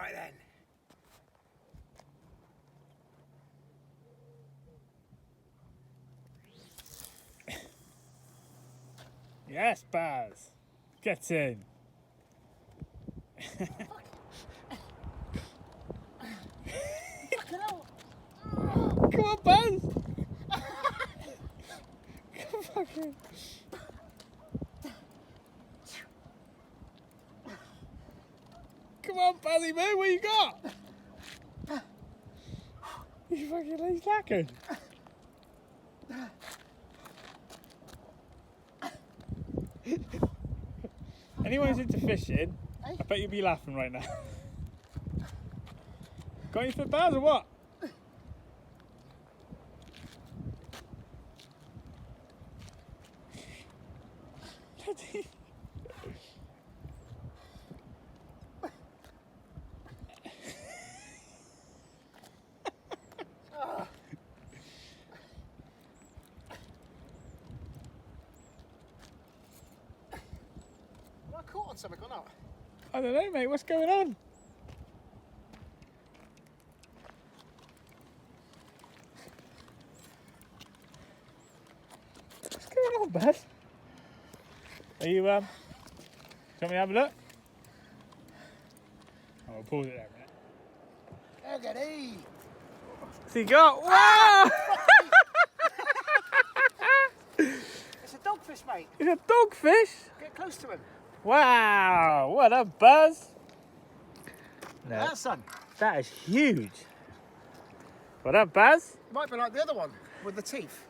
Right then. Yes, Baz. Get in. Come on, Baz. Come on. Come on, Bazzy, man. What you got? You fucking he's lacking. Anyone who's into fishing, I bet you'll be laughing right now. Got any for Baz or what? Am I caught on something or not? I don't know, mate. What's going on? What's going on, Baz? Are you, do you want me to have a look? I'll pause it there a minute. Look at these. So you got, wow! It's a dogfish, mate. It's a dogfish? Get close to him. Wow, what a buzz. No, That, son. that is huge. What up, Baz? Might be like the other one with the teeth.